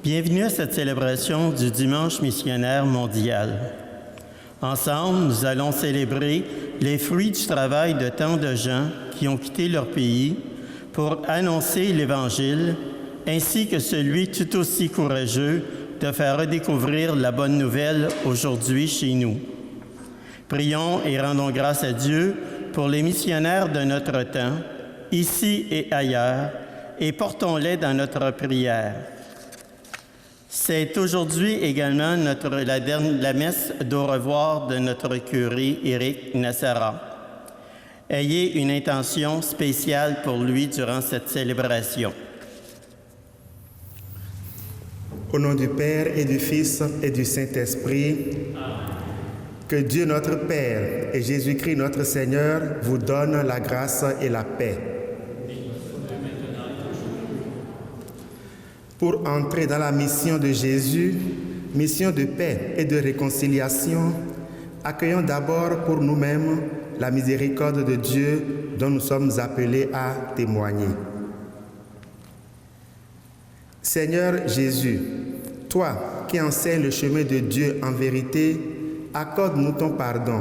Bienvenue à cette célébration du Dimanche missionnaire mondial. Ensemble, nous allons célébrer les fruits du travail de tant de gens qui ont quitté leur pays pour annoncer l'Évangile, ainsi que celui tout aussi courageux de faire redécouvrir la bonne nouvelle aujourd'hui chez nous. Prions et rendons grâce à Dieu pour les missionnaires de notre temps, ici et ailleurs, et portons-les dans notre prière. C'est aujourd'hui également la messe d'au revoir de notre curé Éric Nassara. Ayez une intention spéciale pour lui durant cette célébration. Au nom du Père et du Fils et du Saint-Esprit, que Dieu notre Père et Jésus-Christ notre Seigneur vous donnent la grâce et la paix. Pour entrer dans la mission de Jésus, mission de paix et de réconciliation, accueillons d'abord pour nous-mêmes la miséricorde de Dieu dont nous sommes appelés à témoigner. Seigneur Jésus, toi qui enseignes le chemin de Dieu en vérité, accorde-nous ton pardon.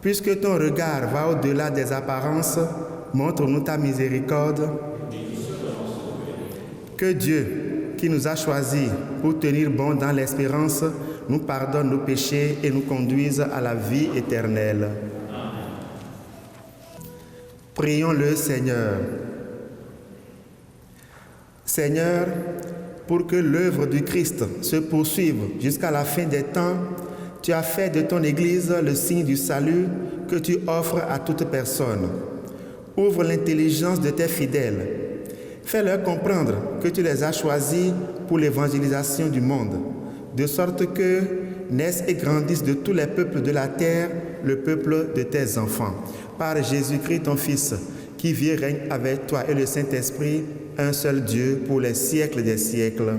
Puisque ton regard va au-delà des apparences, montre-nous ta miséricorde. Que Dieu, qui nous a choisis pour tenir bon dans l'espérance, nous pardonne nos péchés et nous conduise à la vie éternelle. Prions le Seigneur. Seigneur, pour que l'œuvre du Christ se poursuive jusqu'à la fin des temps, tu as fait de ton Église le signe du salut que tu offres à toute personne. Ouvre l'intelligence de tes fidèles. Fais-leur comprendre que tu les as choisis pour l'évangélisation du monde, de sorte que naissent et grandissent de tous les peuples de la terre le peuple de tes enfants. Par Jésus-Christ, ton Fils, qui vit et règne avec toi et le Saint-Esprit, un seul Dieu, pour les siècles des siècles.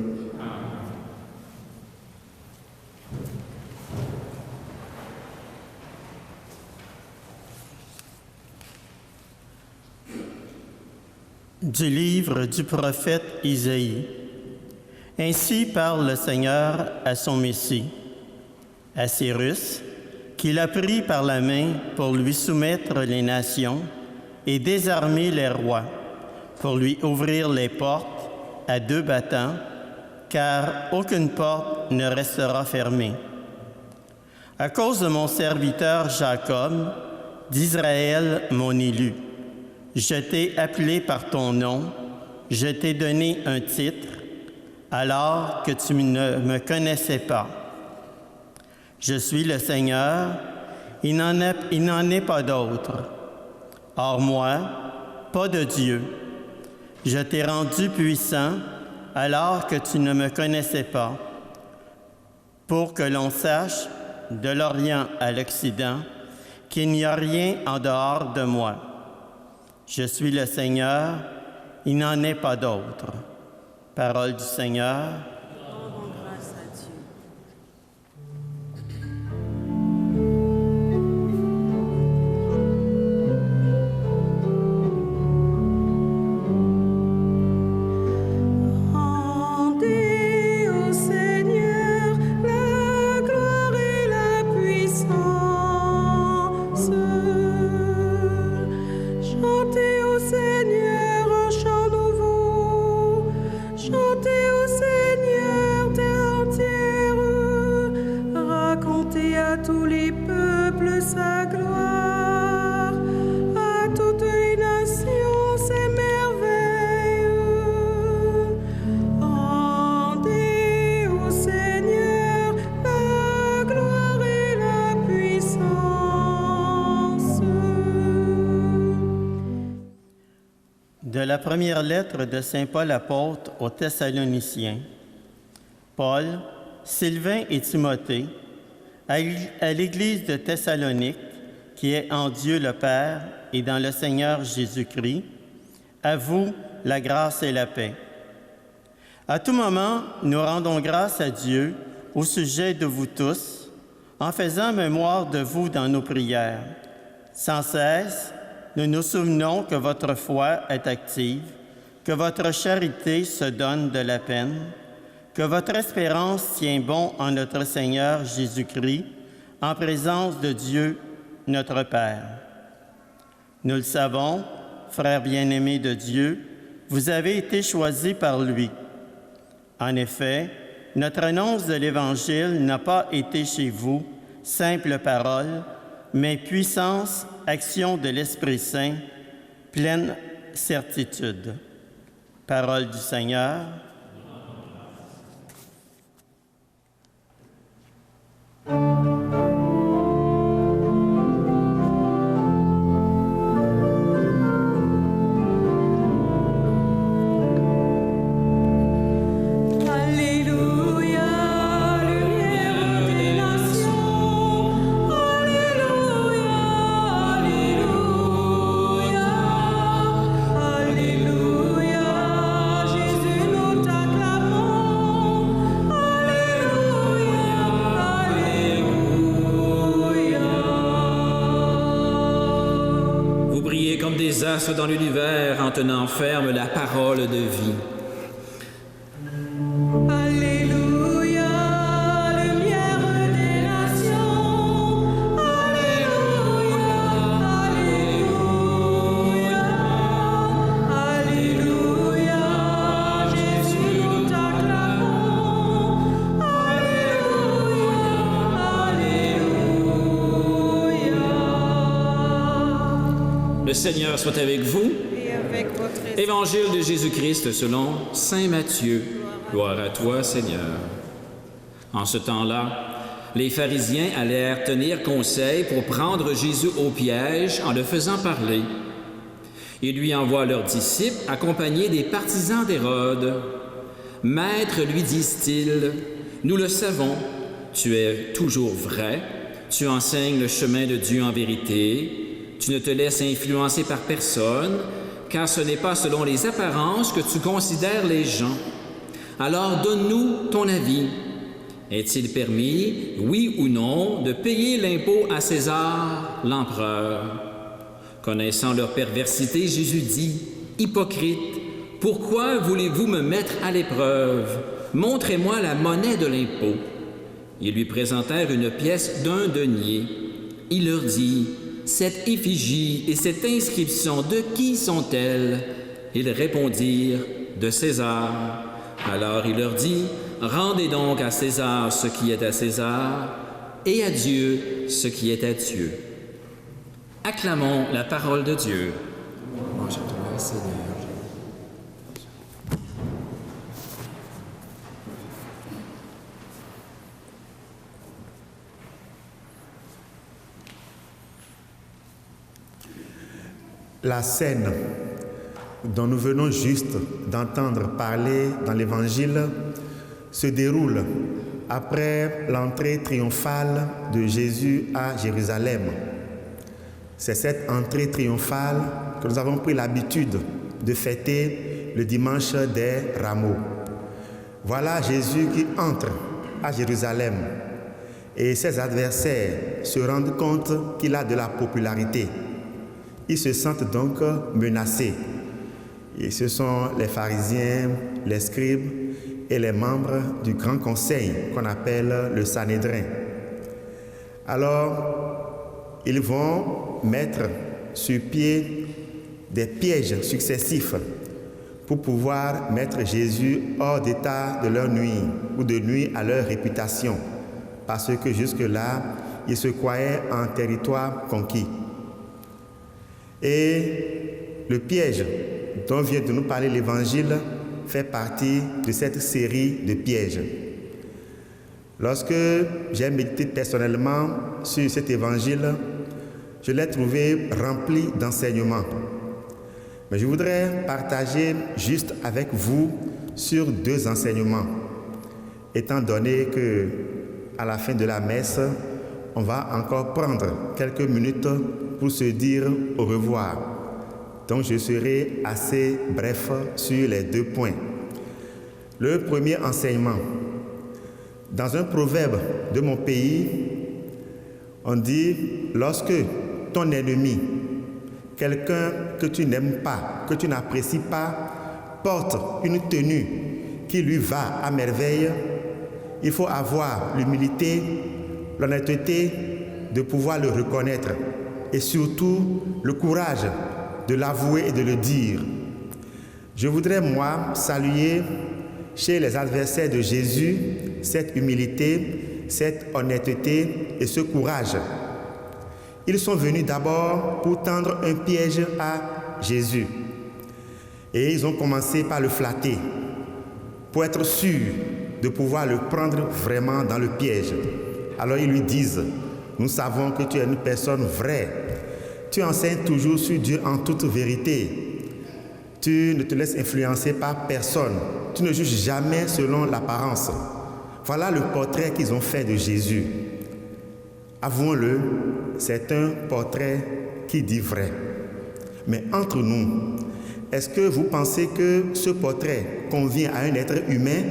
Du livre du prophète Isaïe. Ainsi parle le Seigneur à son Messie, à Cyrus, qu'il a pris par la main pour lui soumettre les nations et désarmer les rois, pour lui ouvrir les portes à deux battants, car aucune porte ne restera fermée. À cause de mon serviteur Jacob, d'Israël mon élu, je t'ai appelé par ton nom, je t'ai donné un titre, alors que tu ne me connaissais pas. Je suis le Seigneur, il n'en est pas d'autre. Hors moi, pas de Dieu. Je t'ai rendu puissant, alors que tu ne me connaissais pas, pour que l'on sache, de l'Orient à l'Occident, qu'il n'y a rien en dehors de moi. Je suis le Seigneur, il n'en est pas d'autre. Parole du Seigneur. Rendons grâce à Dieu. Rendez au Seigneur la gloire et la puissance. Chantez au Seigneur un chant nouveau, chantez au Seigneur terre entière, racontez à tous les peuples sa gloire, à toutes les nations ses merveilles. Rendez au Seigneur la gloire et la puissance. De la première lettre de saint Paul apôtre aux Thessaloniciens. Paul, Sylvain et Timothée, à l'Église de Thessalonique, qui est en Dieu le Père et dans le Seigneur Jésus-Christ, à vous la grâce et la paix. À tout moment, nous rendons grâce à Dieu au sujet de vous tous, en faisant mémoire de vous dans nos prières. Sans cesse, nous nous souvenons que votre foi est active, que votre charité se donne de la peine, que votre espérance tient bon en notre Seigneur Jésus-Christ, en présence de Dieu, notre Père. Nous le savons, frères bien-aimés de Dieu, vous avez été choisis par lui. En effet, notre annonce de l'Évangile n'a pas été chez vous simple parole, mais puissance, action de l'Esprit Saint, pleine certitude. Parole du Seigneur. Dans l'univers en tenant ferme la parole de vie. Alléluia, lumière des nations. Alléluia, alléluia, alléluia, Jésus nous t'acclamons. Alléluia, alléluia. Le Seigneur soit avec vous. Et avec votre esprit. Évangile de Jésus-Christ selon saint Matthieu. Gloire à toi, Seigneur. En ce temps-là, les pharisiens allèrent tenir conseil pour prendre Jésus au piège en le faisant parler. Ils lui envoient leurs disciples accompagnés des partisans d'Hérode. « Maître, lui disent-ils, nous le savons, tu es toujours vrai, tu enseignes le chemin de Dieu en vérité. Tu ne te laisses influencer par personne, car ce n'est pas selon les apparences que tu considères les gens. Alors donne-nous ton avis. Est-il permis, oui ou non, de payer l'impôt à César, l'empereur? » Connaissant leur perversité, Jésus dit, « Hypocrite, pourquoi voulez-vous me mettre à l'épreuve? Montrez-moi la monnaie de l'impôt. » Ils lui présentèrent une pièce d'1 denier. Il leur dit, « Cette effigie et cette inscription, de qui sont-elles? » Ils répondirent, « De César. » Alors il leur dit, « Rendez donc à César ce qui est à César, et à Dieu ce qui est à Dieu. » Acclamons la parole de Dieu. Louange à toi, Seigneur. La scène dont nous venons juste d'entendre parler dans l'Évangile se déroule après l'entrée triomphale de Jésus à Jérusalem. C'est cette entrée triomphale que nous avons pris l'habitude de fêter le dimanche des Rameaux. Voilà Jésus qui entre à Jérusalem et ses adversaires se rendent compte qu'il a de la popularité. Ils se sentent donc menacés. Et ce sont les pharisiens, les scribes et les membres du grand conseil qu'on appelle le Sanhédrin. Alors, ils vont mettre sur pied des pièges successifs pour pouvoir mettre Jésus hors d'état de leur nuire ou de nuire à leur réputation, parce que jusque-là, ils se croyaient en territoire conquis. Et le piège dont vient de nous parler l'Évangile fait partie de cette série de pièges. Lorsque j'ai médité personnellement sur cet Évangile, je l'ai trouvé rempli d'enseignements. Mais je voudrais partager juste avec vous sur 2 enseignements, étant donné que à la fin de la messe, on va encore prendre quelques minutes pour se dire au revoir. Donc je serai assez bref sur les 2 points. Le premier enseignement. Dans un proverbe de mon pays, on dit, lorsque ton ennemi, quelqu'un que tu n'aimes pas, que tu n'apprécies pas, porte une tenue qui lui va à merveille, il faut avoir l'humilité, l'honnêteté de pouvoir le reconnaître et surtout le courage de l'avouer et de le dire. Je voudrais, moi, saluer chez les adversaires de Jésus cette humilité, cette honnêteté et ce courage. Ils sont venus d'abord pour tendre un piège à Jésus. Et ils ont commencé par le flatter, pour être sûrs de pouvoir le prendre vraiment dans le piège. Alors ils lui disent, nous savons que tu es une personne vraie. Tu enseignes toujours sur Dieu en toute vérité. Tu ne te laisses influencer par personne. Tu ne juges jamais selon l'apparence. Voilà le portrait qu'ils ont fait de Jésus. Avouons-le, c'est un portrait qui dit vrai. Mais entre nous, est-ce que vous pensez que ce portrait convient à un être humain?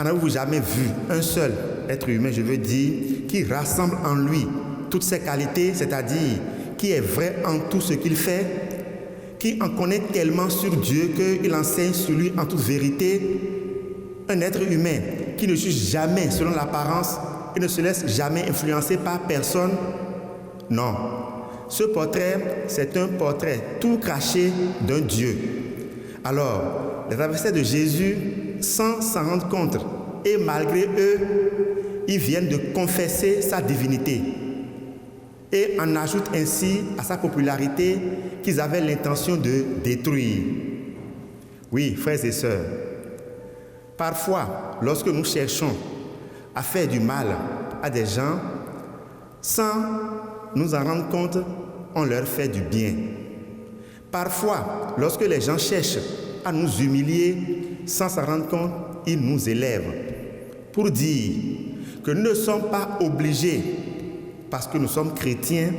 En avez-vous jamais vu un seul être humain, je veux dire, qui rassemble en lui toutes ses qualités, c'est-à-dire qui est vrai en tout ce qu'il fait, qui en connaît tellement sur Dieu qu'il enseigne sur lui en toute vérité? Un être humain qui ne juge jamais selon l'apparence et ne se laisse jamais influencer par personne? Non. Ce portrait, c'est un portrait tout craché d'un Dieu. Alors, les adversaires de Jésus, sans s'en rendre compte, et malgré eux, ils viennent de confesser sa divinité et en ajoutent ainsi à sa popularité qu'ils avaient l'intention de détruire. Oui, frères et sœurs, parfois, lorsque nous cherchons à faire du mal à des gens, sans nous en rendre compte, on leur fait du bien. Parfois, lorsque les gens cherchent à nous humilier, sans s'en rendre compte, ils nous élèvent. Pour dire que nous ne sommes pas obligés, parce que nous sommes chrétiens,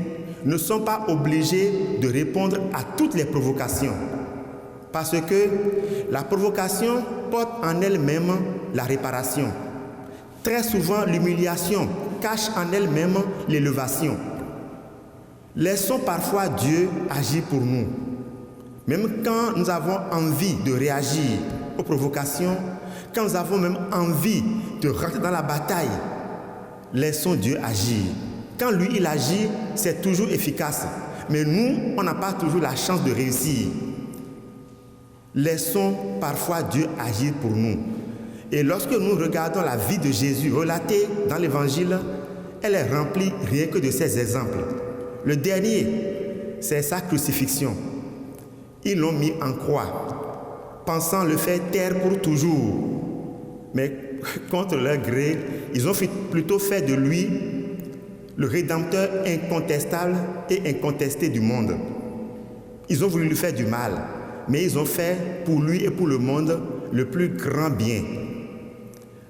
ne sommes pas obligés de répondre à toutes les provocations. Parce que la provocation porte en elle-même la réparation. Très souvent, l'humiliation cache en elle-même l'élévation. Laissons parfois Dieu agir pour nous. Même quand nous avons envie de réagir aux provocations, quand nous avons même envie de rentrer dans la bataille, laissons Dieu agir. Quand lui, il agit, c'est toujours efficace. Mais nous, on n'a pas toujours la chance de réussir. Laissons parfois Dieu agir pour nous. Et lorsque nous regardons la vie de Jésus relatée dans l'Évangile, elle est remplie rien que de ces exemples. Le dernier, c'est sa crucifixion. Ils l'ont mis en croix, pensant le faire taire pour toujours. Mais contre leur gré, ils ont plutôt fait de lui le rédempteur incontestable et incontesté du monde. Ils ont voulu lui faire du mal, mais ils ont fait pour lui et pour le monde le plus grand bien.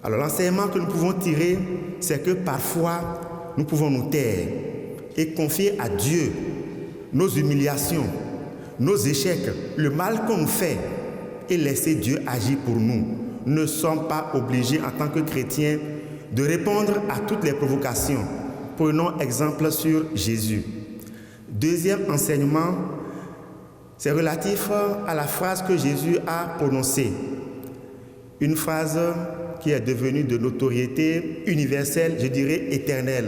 Alors l'enseignement que nous pouvons tirer, c'est que parfois, nous pouvons nous taire et confier à Dieu nos humiliations, nos échecs, le mal qu'on nous fait et laisser Dieu agir pour nous. Nous ne sommes pas obligés en tant que chrétiens de répondre à toutes les provocations. Prenons exemple sur Jésus. Deuxième enseignement, c'est relatif à la phrase que Jésus a prononcée. Une phrase qui est devenue de notoriété universelle, je dirais éternelle.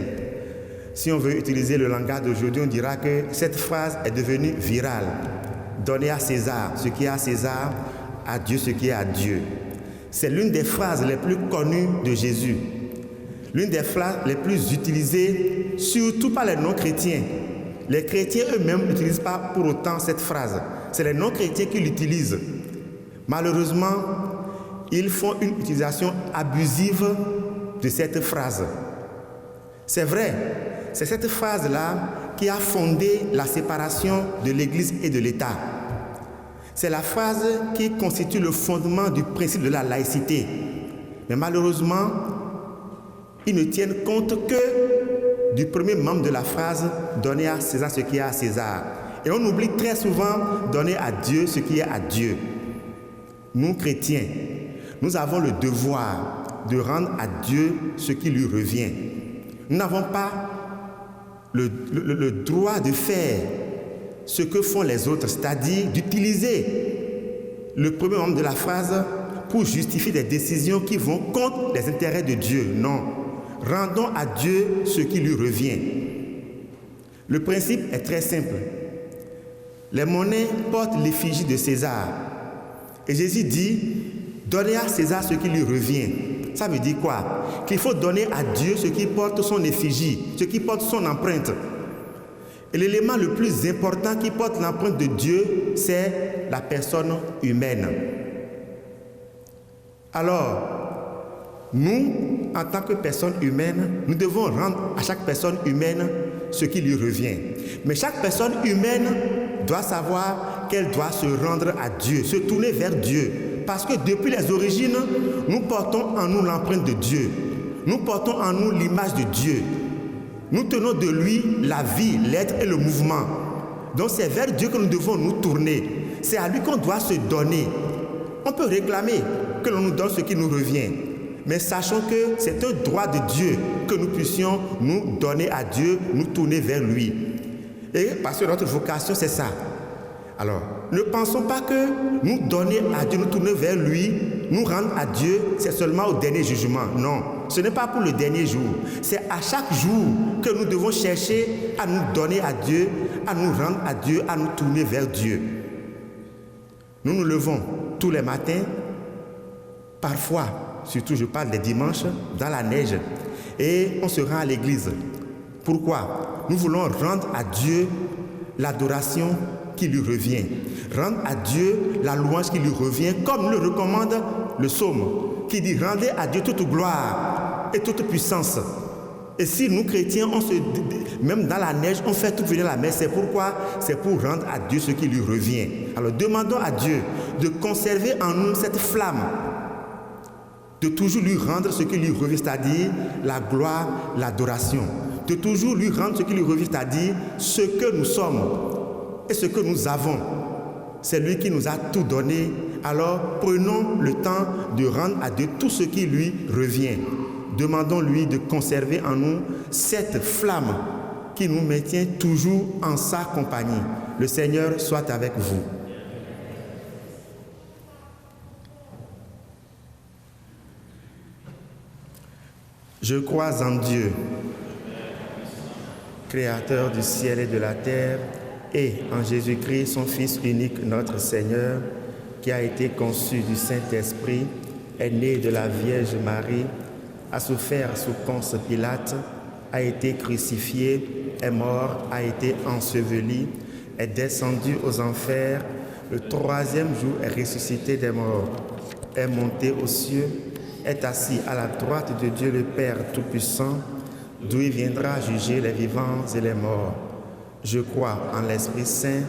Si on veut utiliser le langage d'aujourd'hui, on dira que cette phrase est devenue virale. Donnez à César ce qui est à César, à Dieu ce qui est à Dieu. C'est l'une des phrases les plus connues de Jésus. L'une des phrases les plus utilisées, surtout par les non-chrétiens. Les chrétiens eux-mêmes n'utilisent pas pour autant cette phrase. C'est les non-chrétiens qui l'utilisent. Malheureusement, ils font une utilisation abusive de cette phrase. C'est vrai, c'est cette phrase-là qui a fondé la séparation de l'Église et de l'État. C'est la phrase qui constitue le fondement du principe de la laïcité. Mais malheureusement, ils ne tiennent compte que du premier membre de la phrase « Donnez à César ce qui est à César ». Et on oublie très souvent « Donnez à Dieu ce qui est à Dieu ». Nous, chrétiens, nous avons le devoir de rendre à Dieu ce qui lui revient. Nous n'avons pas le droit de faire ce que font les autres, c'est-à-dire d'utiliser le premier membre de la phrase pour justifier des décisions qui vont contre les intérêts de Dieu. Non. Rendons à Dieu ce qui lui revient. Le principe est très simple. Les monnaies portent l'effigie de César. Et Jésus dit, donnez à César ce qui lui revient. Ça veut dire quoi? Qu'il faut donner à Dieu ce qui porte son effigie, ce qui porte son empreinte. Et l'élément le plus important qui porte l'empreinte de Dieu, c'est la personne humaine. Alors, nous, en tant que personne humaine, nous devons rendre à chaque personne humaine ce qui lui revient. Mais chaque personne humaine doit savoir qu'elle doit se rendre à Dieu, se tourner vers Dieu. Parce que depuis les origines, nous portons en nous l'empreinte de Dieu. Nous portons en nous l'image de Dieu. Nous tenons de lui la vie, l'être et le mouvement. Donc c'est vers Dieu que nous devons nous tourner. C'est à lui qu'on doit se donner. On peut réclamer que l'on nous donne ce qui nous revient. Mais sachons que c'est un droit de Dieu que nous puissions nous donner à Dieu, nous tourner vers lui. Et parce que notre vocation, c'est ça. Alors, ne pensons pas que nous donner à Dieu, nous tourner vers lui, nous rendre à Dieu, c'est seulement au dernier jugement. Non, ce n'est pas pour le dernier jour. C'est à chaque jour que nous devons chercher à nous donner à Dieu, à nous rendre à Dieu, à nous tourner vers Dieu. Nous nous levons tous les matins, parfois, surtout je parle des dimanches, dans la neige, et on se rend à l'église. Pourquoi? Nous voulons rendre à Dieu l'adoration qui lui revient. Rendre à Dieu la louange qui lui revient, comme le recommande le psaume, qui dit « Rendez à Dieu toute gloire et toute puissance ». Et si nous, chrétiens, même dans la neige, on fait tout venir la messe, c'est pourquoi? C'est pour rendre à Dieu ce qui lui revient. Alors demandons à Dieu de conserver en nous cette flamme, de toujours lui rendre ce qui lui revient, c'est-à-dire la gloire, l'adoration. De toujours lui rendre ce qui lui revient, c'est-à-dire ce que nous sommes et ce que nous avons. C'est lui qui nous a tout donné. Alors prenons le temps de rendre à Dieu tout ce qui lui revient. Demandons-lui de conserver en nous cette flamme qui nous maintient toujours en sa compagnie. Le Seigneur soit avec vous. Je crois en Dieu, Créateur du ciel et de la terre, et en Jésus-Christ, son Fils unique, notre Seigneur, qui a été conçu du Saint-Esprit, est né de la Vierge Marie, a souffert sous Ponce Pilate, a été crucifié, est mort, a été enseveli, est descendu aux enfers, le troisième jour est ressuscité des morts, est monté aux cieux, est assis à la droite de Dieu le Père Tout-Puissant, d'où il viendra juger les vivants et les morts. Je crois en l'Esprit Saint,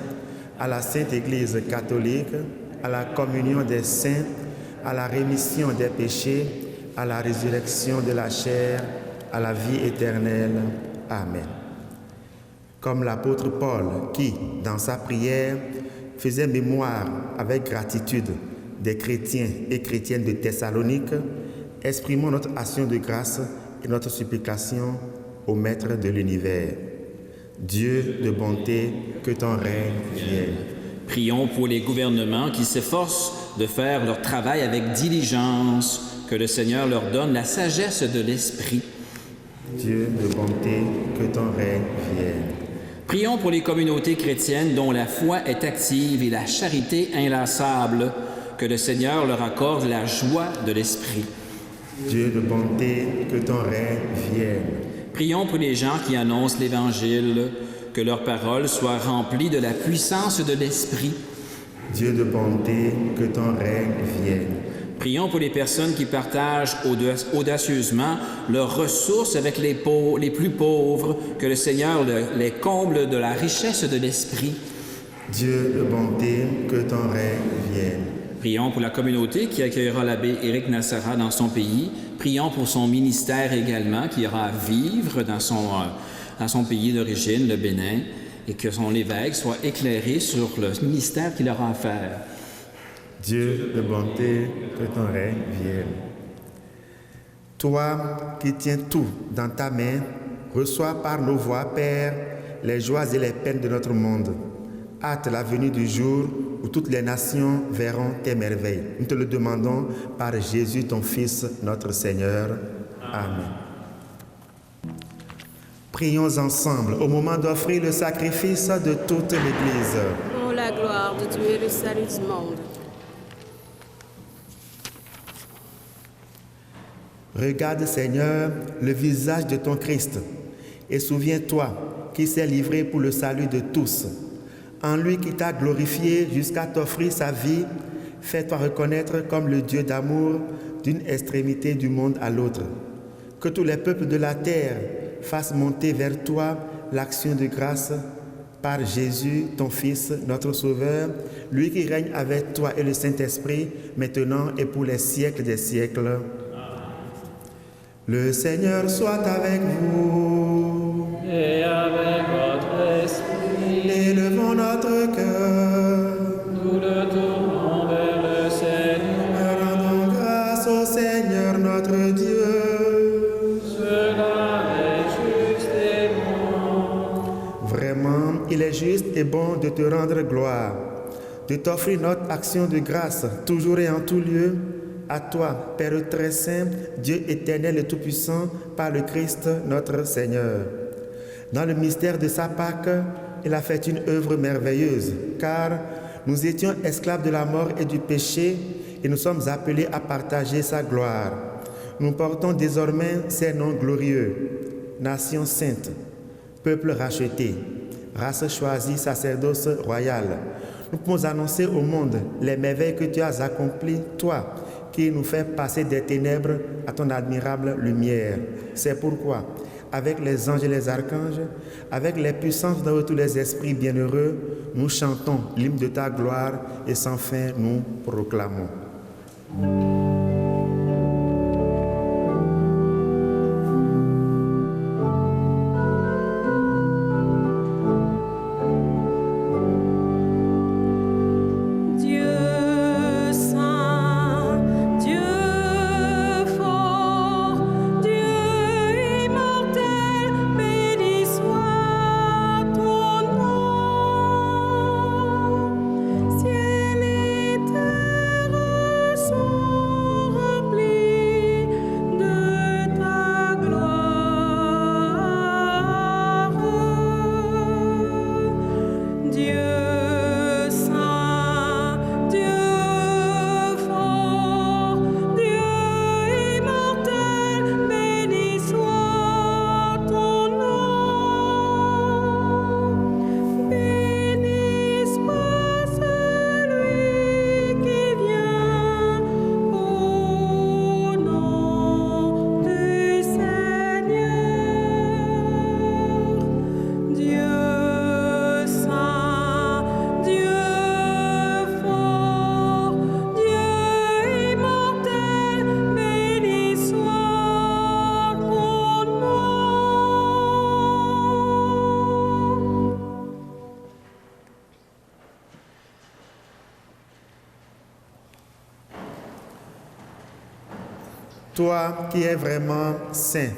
à la Sainte Église catholique, à la communion des saints, à la rémission des péchés, à la résurrection de la chair, à la vie éternelle. Amen. Comme l'apôtre Paul, qui, dans sa prière, faisait mémoire avec gratitude des chrétiens et chrétiennes de Thessalonique, exprimons notre action de grâce et notre supplication au Maître de l'univers. Dieu de bonté, que ton règne vienne. Prions pour les gouvernements qui s'efforcent de faire leur travail avec diligence, que le Seigneur leur donne la sagesse de l'Esprit. Dieu de bonté, que ton règne vienne. Prions pour les communautés chrétiennes dont la foi est active et la charité inlassable, que le Seigneur leur accorde la joie de l'Esprit. Dieu de bonté, que ton règne vienne. Prions pour les gens qui annoncent l'Évangile, que leurs paroles soient remplies de la puissance de l'Esprit. Dieu de bonté, que ton règne vienne. Prions pour les personnes qui partagent audacieusement leurs ressources avec les plus pauvres, que le Seigneur les comble de la richesse de l'Esprit. Dieu de bonté, que ton règne vienne. Prions pour la communauté qui accueillera l'abbé Éric Nassara dans son pays. Prions pour son ministère également, qui ira vivre dans son pays d'origine, le Bénin, et que son évêque soit éclairé sur le ministère qu'il aura à faire. Dieu de bonté, que ton règne vienne. Toi qui tiens tout dans ta main, reçois par nos voix, Père, les joies et les peines de notre monde. Hâte la venue du jour où toutes les nations verront tes merveilles. Nous te le demandons par Jésus, ton Fils, notre Seigneur. Amen. Prions ensemble au moment d'offrir le sacrifice de toute l'Église. Pour la gloire de Dieu et le salut du monde. Regarde, Seigneur, le visage de ton Christ et souviens-toi qu'il s'est livré pour le salut de tous. En lui qui t'a glorifié jusqu'à t'offrir sa vie, fais-toi reconnaître comme le Dieu d'amour d'une extrémité du monde à l'autre. Que tous les peuples de la terre fassent monter vers toi l'action de grâce par Jésus, ton Fils, notre Sauveur, lui qui règne avec toi et le Saint-Esprit, maintenant et pour les siècles des siècles. Le Seigneur soit avec vous. Et avec votre esprit, Élevons notre cœur. nous le tournons vers le Seigneur. Rendons grâce au Seigneur notre Dieu. Cela est juste et bon. Vraiment, il est juste et bon de te rendre gloire, de t'offrir notre action de grâce, toujours et en tout lieu. À toi, Père très saint, Dieu éternel et tout-puissant, par le Christ notre Seigneur. Dans le mystère de sa Pâque, il a fait une œuvre merveilleuse, car nous étions esclaves de la mort et du péché, et nous sommes appelés à partager sa gloire. Nous portons désormais ses noms glorieux, nation sainte, peuple racheté, race choisie, sacerdoce royal. Nous pouvons annoncer au monde les merveilles que tu as accomplies, toi, qui nous fait passer des ténèbres à ton admirable lumière. C'est pourquoi, avec les anges et les archanges, avec les puissances de tous les esprits bienheureux, nous chantons l'hymne de ta gloire et sans fin nous proclamons. Toi qui es vraiment saint,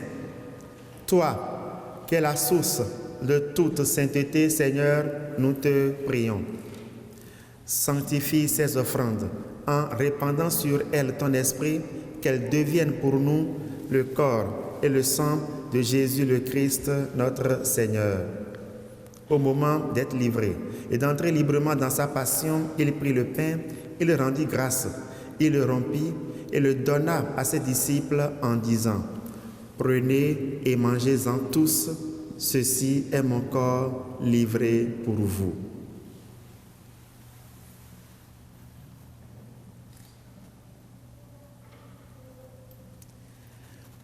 toi qui es la source de toute sainteté, Seigneur, nous te prions. Sanctifie ces offrandes en répandant sur elles ton esprit, qu'elles deviennent pour nous le corps et le sang de Jésus le Christ, notre Seigneur. Au moment d'être livré et d'entrer librement dans sa passion, il prit le pain, il rendit grâce, il le rompit et le donna à ses disciples en disant : « Prenez et mangez-en tous, ceci est mon corps livré pour vous. »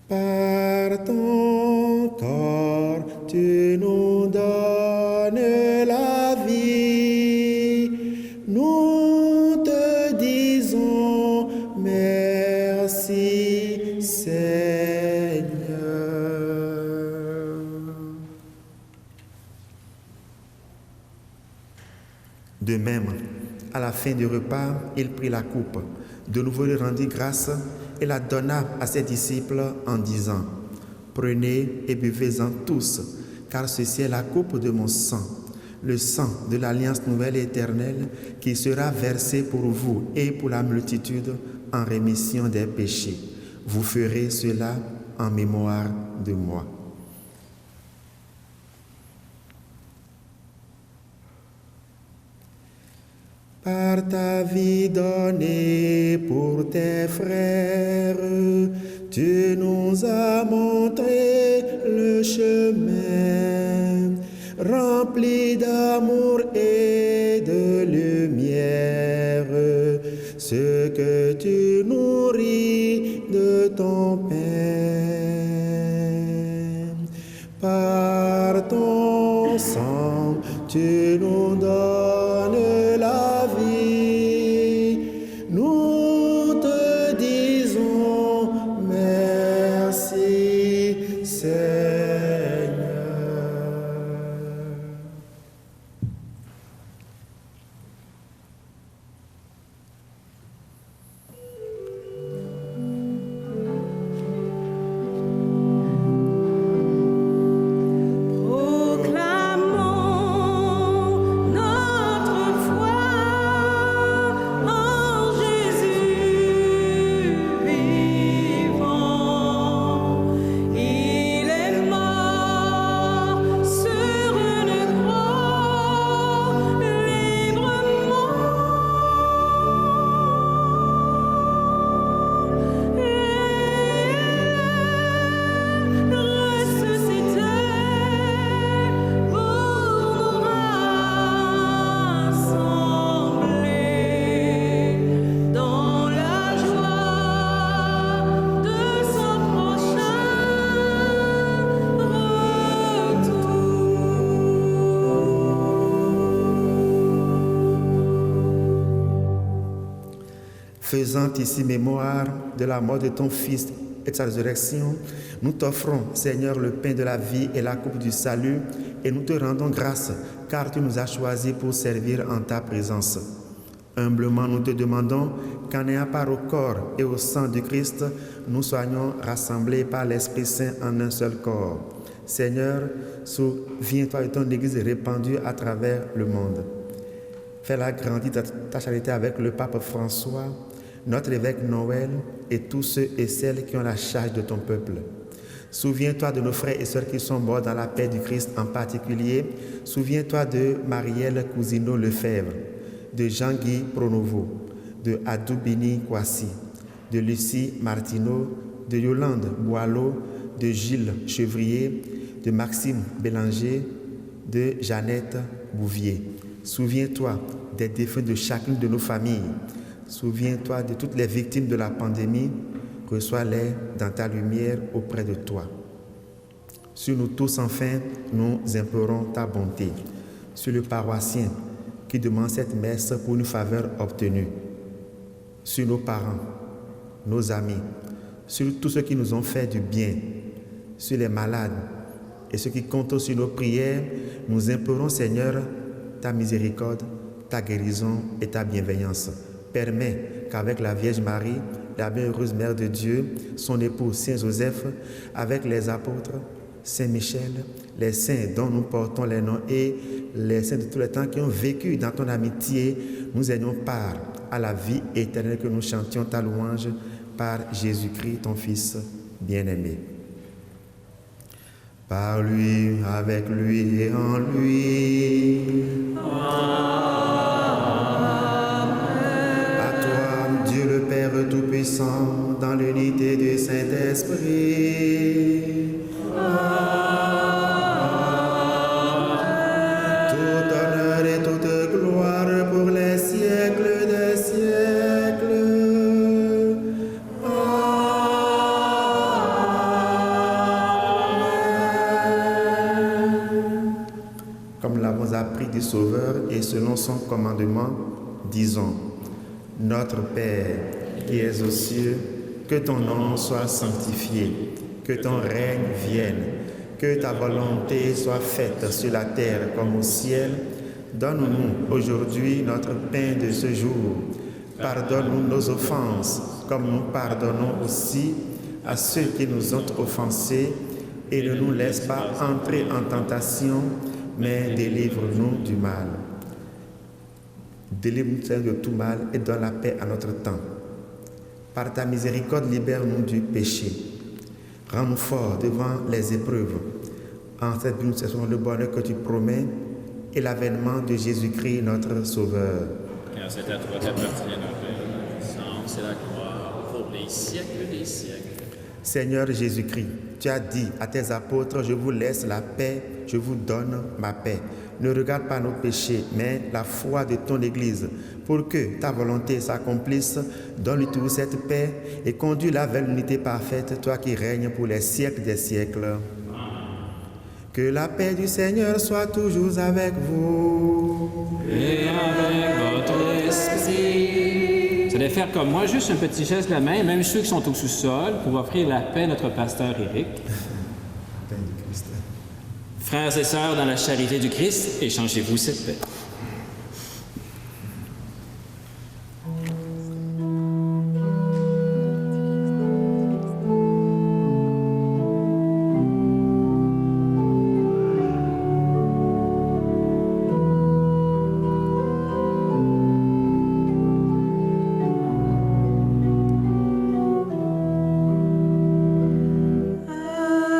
Par ton corps, tu nous donnes la vie. Nous te disons merci, Seigneur. De même, à la fin du repas, il prit la coupe. De nouveau, il rendit grâce et la donna à ses disciples en disant : « Prenez et buvez-en tous, car ceci est la coupe de mon sang, le sang de l'Alliance nouvelle et éternelle qui sera versé pour vous et pour la multitude en rémission des péchés. Vous ferez cela en mémoire de moi. Par ta vie donnée pour tes frères, tu nous as montré le chemin, rempli d'amour et de lumière, ce que tu nourris de ton pain. Par ton sang, tu nous donnes la vie. Nous te disons merci, Seigneur. Faisant ici mémoire de la mort de ton Fils et de sa résurrection, nous t'offrons, Seigneur, le pain de la vie et la coupe du salut, et nous te rendons grâce, car tu nous as choisis pour servir en ta présence. Humblement, nous te demandons qu'en ayant part au corps et au sang du Christ, nous soyons rassemblés par l'Esprit Saint en un seul corps. Seigneur, souviens-toi de ton Église répandue à travers le monde. Fais-la grandir ta charité avec le pape François, notre évêque Noël et tous ceux et celles qui ont la charge de ton peuple. Souviens-toi de nos frères et sœurs qui sont morts dans la paix du Christ en particulier. Souviens-toi de Marielle Cousineau Lefebvre, de Jean-Guy Pronovo, de Adoubini Kwasi, de Lucie Martineau, de Yolande Boileau, de Gilles Chevrier, de Maxime Bélanger, de Jeannette Bouvier. Souviens-toi des défunts de chacune de nos familles. Souviens-toi de toutes les victimes de la pandémie. Reçois-les dans ta lumière auprès de toi. Sur nous tous, enfin, nous implorons ta bonté. Sur le paroissien qui demande cette messe pour une faveur obtenue. Sur nos parents, nos amis, sur tous ceux qui nous ont fait du bien, sur les malades et ceux qui comptent sur nos prières, nous implorons, Seigneur, ta miséricorde, ta guérison et ta bienveillance. Permets qu'avec la Vierge Marie, la bienheureuse Mère de Dieu, son époux Saint Joseph, avec les apôtres, Saint Michel, les saints dont nous portons les noms et les saints de tous les temps qui ont vécu dans ton amitié, nous ayons part à la vie éternelle, que nous chantions ta louange par Jésus-Christ, ton Fils bien-aimé. Par lui, avec lui et en lui. Père Tout-Puissant, dans l'unité du Saint-Esprit. Tout honneur et toute gloire pour les siècles des siècles. Amen. Comme nous l'avons appris du Sauveur et selon son commandement, disons: Notre Père, qui es aux cieux, que ton nom soit sanctifié, que ton règne vienne, que ta volonté soit faite sur la terre comme au ciel. Donne-nous aujourd'hui notre pain de ce jour. Pardonne-nous nos offenses, comme nous pardonnons aussi à ceux qui nous ont offensés, et ne nous laisse pas entrer en tentation, mais délivre-nous du mal. Délivre-nous Seigneur, de tout mal et donne la paix à notre temps. Par ta miséricorde, libère-nous du péché. Rends-nous forts devant les épreuves. En cette vie, nous cessons le bonheur que tu promets et l'avènement de Jésus-Christ, notre Sauveur. Car c'est à toi qu'appartient notre puissance et la gloire pour les siècles des siècles. Seigneur Jésus-Christ, tu as dit à tes apôtres, je vous laisse la paix, je vous donne ma paix. Ne regarde pas nos péchés, mais la foi de ton Église. Pour que ta volonté s'accomplisse, donne-lui toute cette paix et conduis-la vers l'unité parfaite, toi qui règnes pour les siècles des siècles. Que la paix du Seigneur soit toujours avec vous. Et avec votre esprit. Vous allez faire comme moi, juste un petit geste de la main, même ceux qui sont au sous-sol, pour offrir la paix à notre pasteur Éric. Paix du Christ. Frères et sœurs, dans la charité du Christ, échangez-vous cette paix.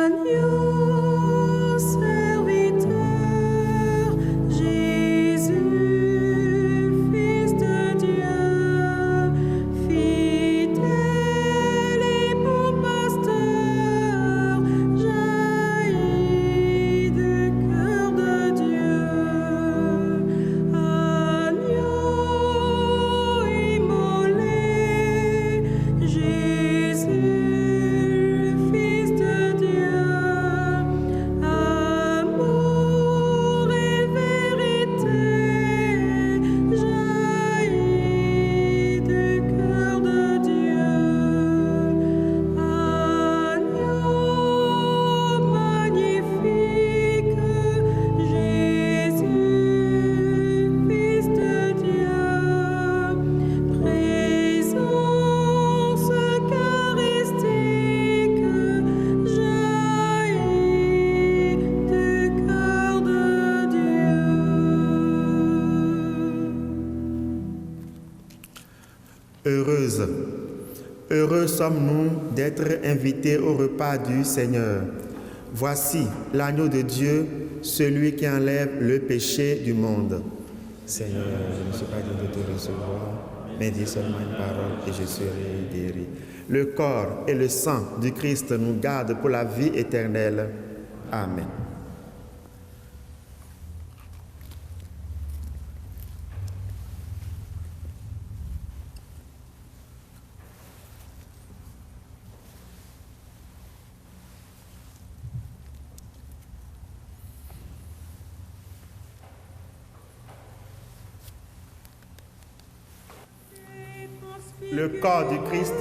Agneau, serviteur, Jésus, Fils de Dieu, fidèle et bon pasteur, jaillit du cœur de Dieu. Agneau immolé, Jésus, Fils de Dieu, amour et vérité, jaillit du cœur de Dieu. Agneau magnifique, Jésus, Fils de Dieu, présence eucharistique, jaillit du cœur de Dieu. Heureux sommes-nous d'être invités au repas du Seigneur. Voici l'agneau de Dieu, celui qui enlève le péché du monde. Seigneur, je ne suis pas digne de te recevoir, mais dis seulement une parole et je serai guéri. Le corps et le sang du Christ nous gardent pour la vie éternelle. Amen. Le corps du Christ.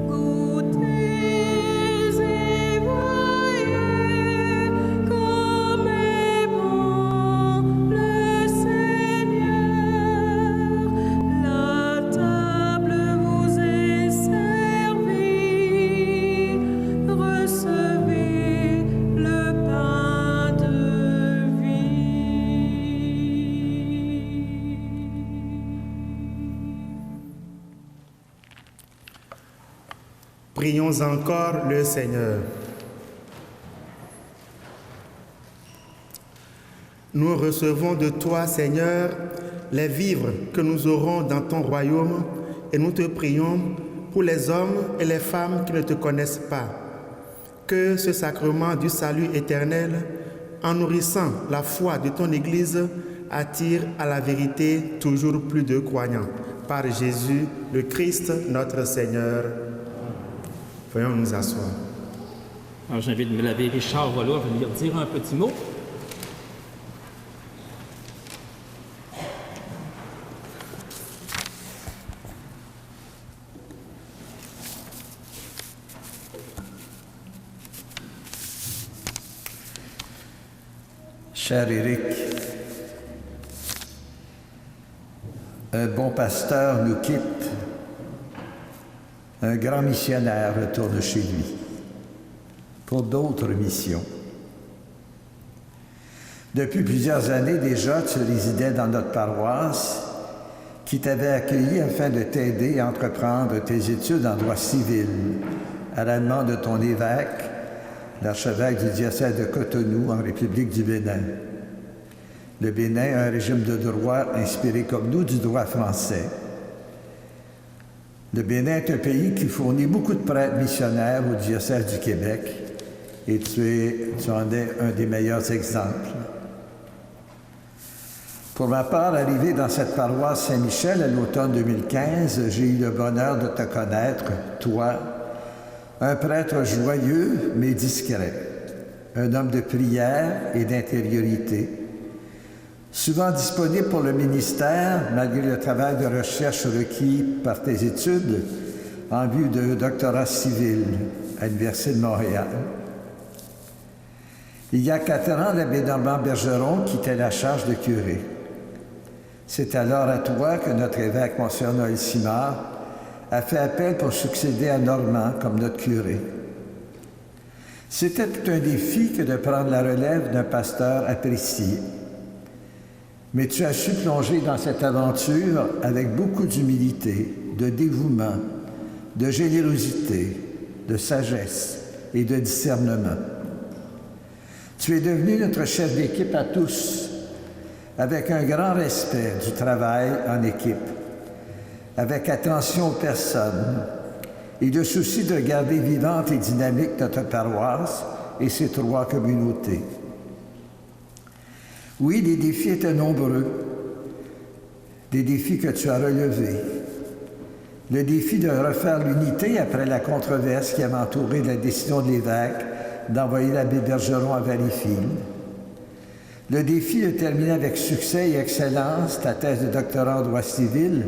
Goûtez et voyez comme est bon le Seigneur. La table vous est servie. Recevez le pain de vie. Prions encore le Seigneur. Nous recevons de toi, Seigneur, les vivres que nous aurons dans ton royaume et nous te prions pour les hommes et les femmes qui ne te connaissent pas. Que ce sacrement du salut éternel, en nourrissant la foi de ton Église, attire à la vérité toujours plus de croyants. Par Jésus, le Christ, notre Seigneur. Veuillons nous asseoir. Alors j'invite l'abbé Richard Valois à venir dire un petit mot. Cher Éric, un bon pasteur nous quitte, un grand missionnaire retourne chez lui pour d'autres missions. Depuis plusieurs années déjà, tu résidais dans notre paroisse, qui t'avait accueilli afin de t'aider à entreprendre tes études en droit civil, à la demande de ton évêque, l'archevêque du diocèse de Cotonou, en République du Bénin. Le Bénin a un régime de droit inspiré comme nous du droit français. Le Bénin est un pays qui fournit beaucoup de prêtres missionnaires au diocèse du Québec, et tu en es un des meilleurs exemples. Pour ma part, arrivé dans cette paroisse Saint-Michel à l'automne 2015, j'ai eu le bonheur de te connaître, toi, un prêtre joyeux mais discret, un homme de prière et d'intériorité, souvent disponible pour le ministère malgré le travail de recherche requis par tes études en vue de doctorat civil à l'Université de Montréal. Il y a 4 ans, l'abbé Normand Bergeron quittait la charge de curé. C'est alors à toi que notre évêque, Monseigneur Noël Simard, a fait appel pour succéder à Normand comme notre curé. C'était tout un défi que de prendre la relève d'un pasteur apprécié. Mais tu as su plonger dans cette aventure avec beaucoup d'humilité, de dévouement, de générosité, de sagesse et de discernement. Tu es devenu notre chef d'équipe à tous, avec un grand respect du travail en équipe, avec attention aux personnes et le souci de garder vivante et dynamique notre paroisse et ses 3 communautés. Oui, les défis étaient nombreux, des défis que tu as relevés. Le défi de refaire l'unité après la controverse qui avait entouré la décision de l'évêque d'envoyer l'abbé Bergeron à Valleyfield. Le défi de terminer avec succès et excellence ta thèse de doctorat en droit civil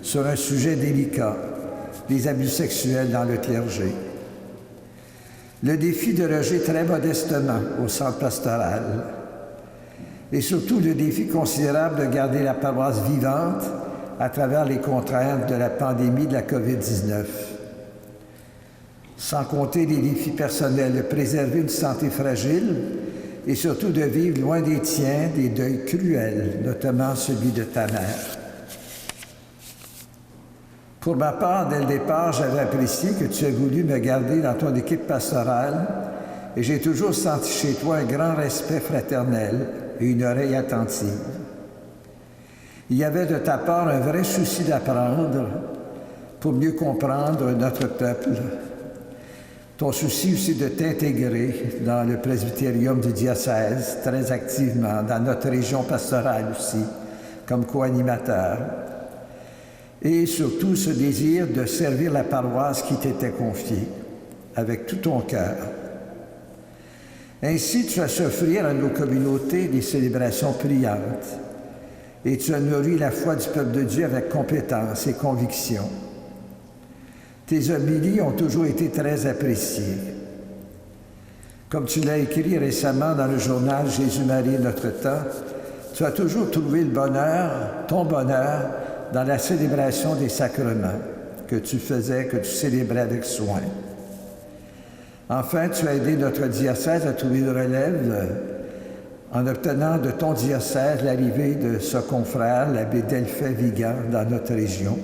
sur un sujet délicat, les abus sexuels dans le clergé. Le défi de loger très modestement au centre pastoral. Et surtout le défi considérable de garder la paroisse vivante à travers les contraintes de la pandémie de la COVID-19. Sans compter les défis personnels de préserver une santé fragile et surtout de vivre loin des tiens des deuils cruels, notamment celui de ta mère. Pour ma part, dès le départ, j'avais apprécié que tu aies voulu me garder dans ton équipe pastorale et j'ai toujours senti chez toi un grand respect fraternel et une oreille attentive. Il y avait de ta part un vrai souci d'apprendre pour mieux comprendre notre peuple. Ton souci aussi de t'intégrer dans le presbytérium du diocèse, très activement, dans notre région pastorale aussi, comme co-animateur. Et surtout ce désir de servir la paroisse qui t'était confiée, avec tout ton cœur. Ainsi, tu as su offrir à nos communautés des célébrations priantes, et tu as nourri la foi du peuple de Dieu avec compétence et conviction. Tes homélies ont toujours été très appréciées. Comme tu l'as écrit récemment dans le journal Jésus-Marie Notre Temps, tu as toujours trouvé le bonheur, ton bonheur, dans la célébration des sacrements que tu célébrais avec soin. Enfin, tu as aidé notre diocèse à trouver une relève en obtenant de ton diocèse l'arrivée de ce confrère, l'abbé Delphin Vigan, dans notre région.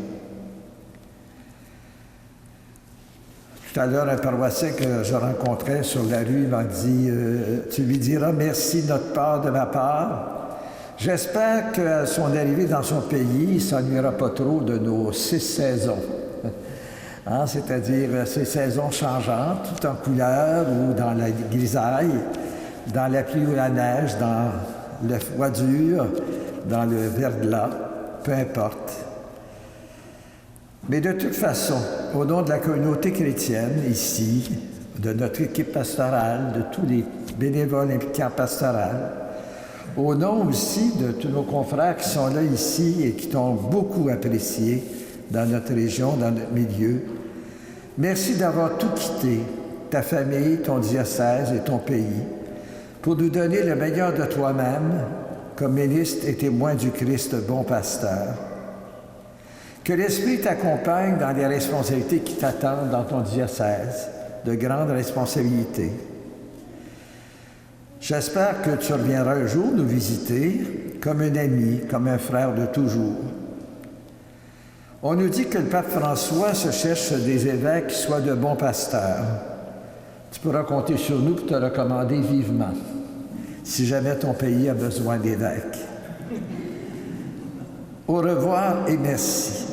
Tout à l'heure, un paroissien que je rencontrais sur la rue m'a dit « Tu lui diras merci de notre part, de ma part. J'espère qu'à son arrivée dans son pays, il ne s'ennuiera pas trop de nos 6 saisons. » C'est-à-dire ces saisons changeantes, tout en couleur ou dans la grisaille, dans la pluie ou la neige, dans le froid dur, dans le verglas, peu importe. Mais de toute façon, au nom de la communauté chrétienne ici, de notre équipe pastorale, de tous les bénévoles impliqués en pastoral, au nom aussi de tous nos confrères qui sont là ici et qui t'ont beaucoup apprécié dans notre région, dans notre milieu, merci d'avoir tout quitté, ta famille, ton diocèse et ton pays, pour nous donner le meilleur de toi-même comme ministre et témoin du Christ bon pasteur. Que l'Esprit t'accompagne dans les responsabilités qui t'attendent dans ton diocèse, de grandes responsabilités. J'espère que tu reviendras un jour nous visiter comme un ami, comme un frère de toujours. On nous dit que le pape François se cherche des évêques qui soient de bons pasteurs. Tu pourras compter sur nous pour te recommander vivement, si jamais ton pays a besoin d'évêques. Au revoir et merci.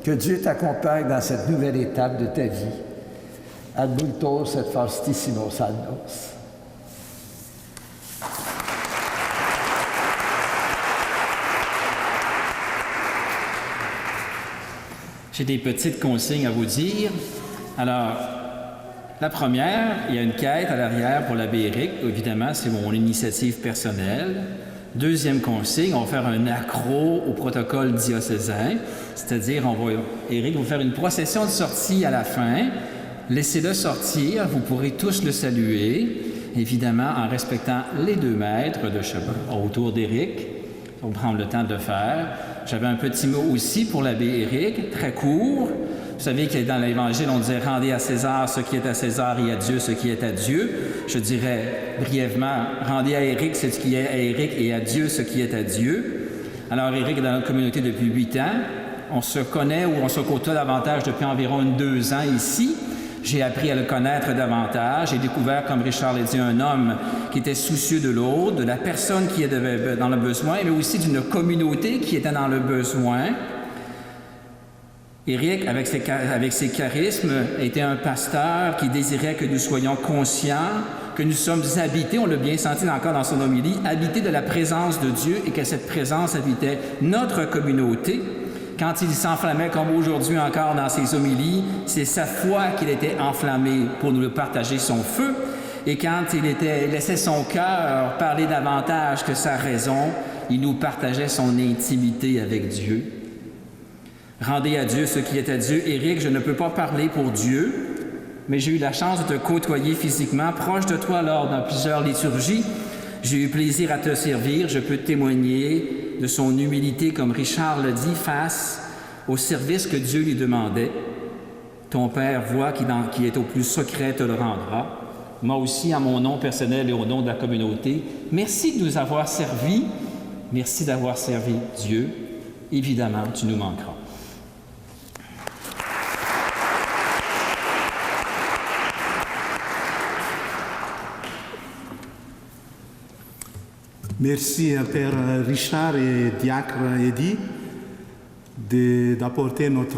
Que Dieu t'accompagne dans cette nouvelle étape de ta vie. Ad multos et faustissimos annos. J'ai des petites consignes à vous dire. Alors, la première, il y a une quête à l'arrière pour l'abbé Éric. Évidemment, c'est mon initiative personnelle. Deuxième consigne, on va faire un accro au protocole diocésain, c'est-à-dire Éric va faire une procession de sortie à la fin. Laissez-le sortir, vous pourrez tous le saluer, évidemment en respectant les 2 mètres de chemin autour d'Éric. On va prendre le temps de le faire. J'avais un petit mot aussi pour l'abbé Éric, très court. Vous savez que dans l'Évangile, on disait « Rendez à César ce qui est à César et à Dieu ce qui est à Dieu ». Je dirais brièvement « Rendez à Éric ce qui est à Éric et à Dieu ce qui est à Dieu ». Alors, Éric est dans notre communauté depuis 8 ans. On se connaît ou on se côtoie davantage depuis environ 2 ans ici. J'ai appris à le connaître davantage. J'ai découvert, comme Richard l'a dit, un homme qui était soucieux de l'autre, de la personne qui était dans le besoin, mais aussi d'une communauté qui était dans le besoin. Éric, avec ses charismes, était un pasteur qui désirait que nous soyons conscients que nous sommes habités, on l'a bien senti encore dans son homélie, habités de la présence de Dieu et que cette présence habitait notre communauté. Quand il s'enflammait, comme aujourd'hui encore dans ses homélies, c'est sa foi qu'il était enflammé pour nous partager son feu. Et quand il laissait son cœur parler davantage que sa raison, il nous partageait son intimité avec Dieu. Rendez à Dieu ce qui est à Dieu. Éric, je ne peux pas parler pour Dieu, mais j'ai eu la chance de te côtoyer physiquement, proche de toi lors de plusieurs liturgies. J'ai eu plaisir à te servir. Je peux témoigner de son humilité, comme Richard le dit, face au service que Dieu lui demandait. Ton Père voit qui est au plus secret te le rendra. Moi aussi, à mon nom personnel et au nom de la communauté, merci de nous avoir servi. Merci d'avoir servi Dieu. Évidemment, tu nous manqueras. Merci à Père Richard et Diacre Eddy d'apporter notre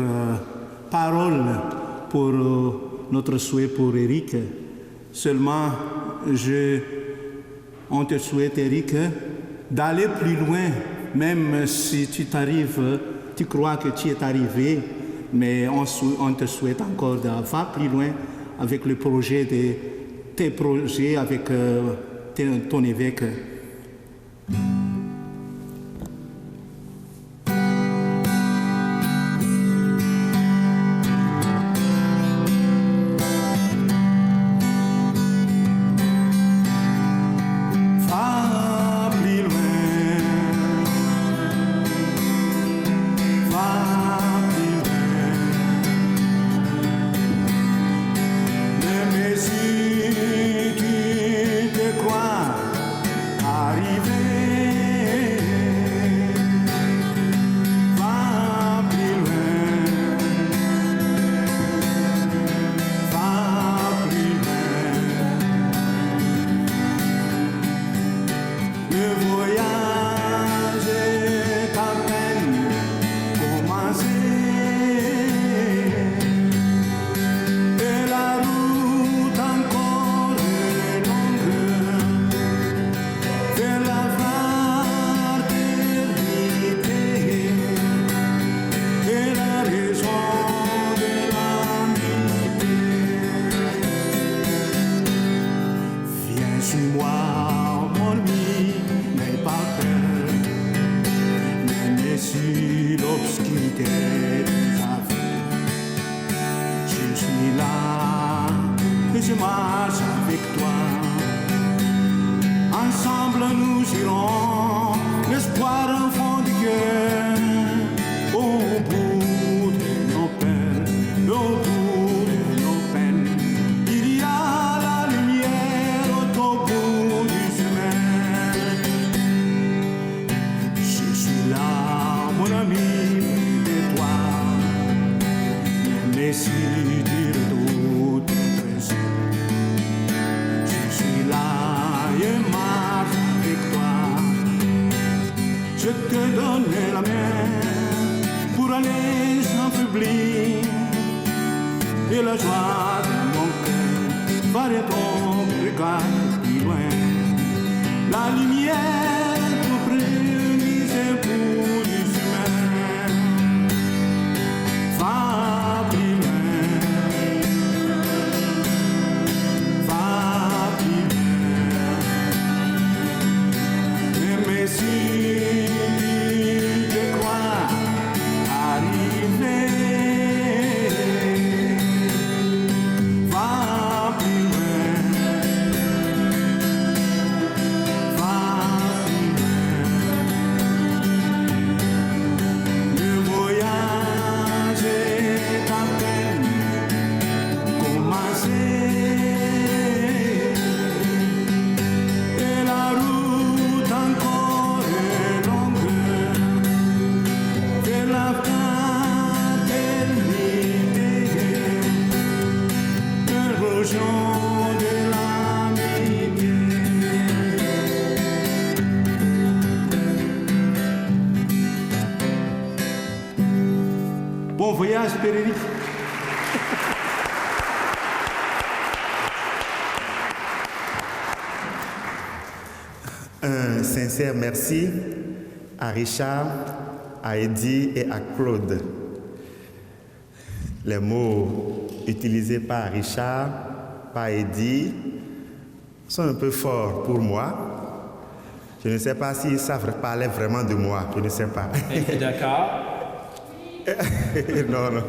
parole pour notre souhait pour Éric. Seulement, on te souhaite, Éric, d'aller plus loin, même si tu crois que tu es arrivé, mais on te souhaite encore d'aller plus loin avec le projet tes projets avec ton évêque. je marche avec toi. Ensemble nous irons, l'espoir au fond du cœur, au bout de nos peines, au bout de nos peines. Il y a la lumière au bout du chemin. décider tout est. Je suis là et marche avec toi. Je te donne la main pour aller sans faiblir. Et la joie de mon cœur paraît ton regard plus loin. La lumière tout près mise pour du chemin. Va plus loin, va plus loin. Mais si tu crois arriver, va plus loin, va plus loin. Le voyage est à peine commencé et la route encore est longue vers la fraternité, le rejoint de l'amitié. Bon voyage, Pérénique. Un sincère merci à Richard, à Eddie et à Claude. Les mots utilisés par Richard, par Eddie, sont un peu forts pour moi. Je ne sais pas si ça parlait vraiment de moi, je ne sais pas. Es-tu d'accord? Non, non.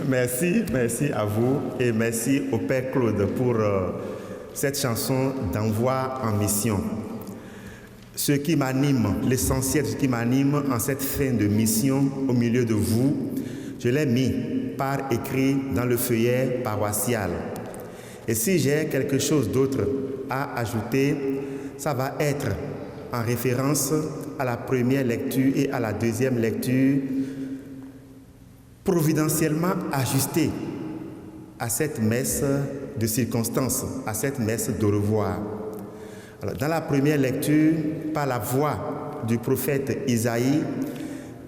Merci à vous et merci au Père Claude pour cette chanson d'envoi en mission. Ce qui m'anime, l'essentiel de ce qui m'anime en cette fin de mission au milieu de vous, je l'ai mis par écrit dans le feuillet paroissial. Et si j'ai quelque chose d'autre à ajouter, ça va être en référence à la première lecture et à la deuxième lecture, providentiellement ajustée à cette messe de circonstance, à cette messe de revoir. Alors, dans la première lecture, par la voix du prophète Isaïe,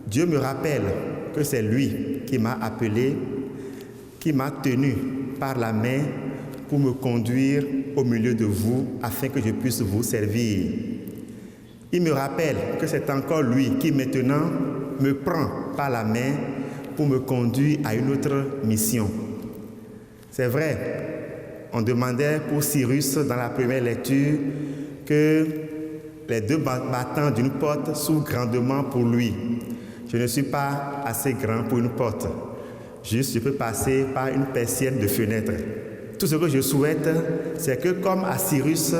Dieu me rappelle que c'est lui qui m'a appelé, qui m'a tenu par la main pour me conduire au milieu de vous afin que je puisse vous servir. Il me rappelle que c'est encore lui qui maintenant me prend par la main pour me conduire à une autre mission. C'est vrai, on demandait pour Cyrus dans la première lecture que les deux battants d'une porte s'ouvrent grandement pour lui. Je ne suis pas assez grand pour une porte. Juste, je peux passer par une persienne de fenêtre. Tout ce que je souhaite, c'est que comme à Cyrus,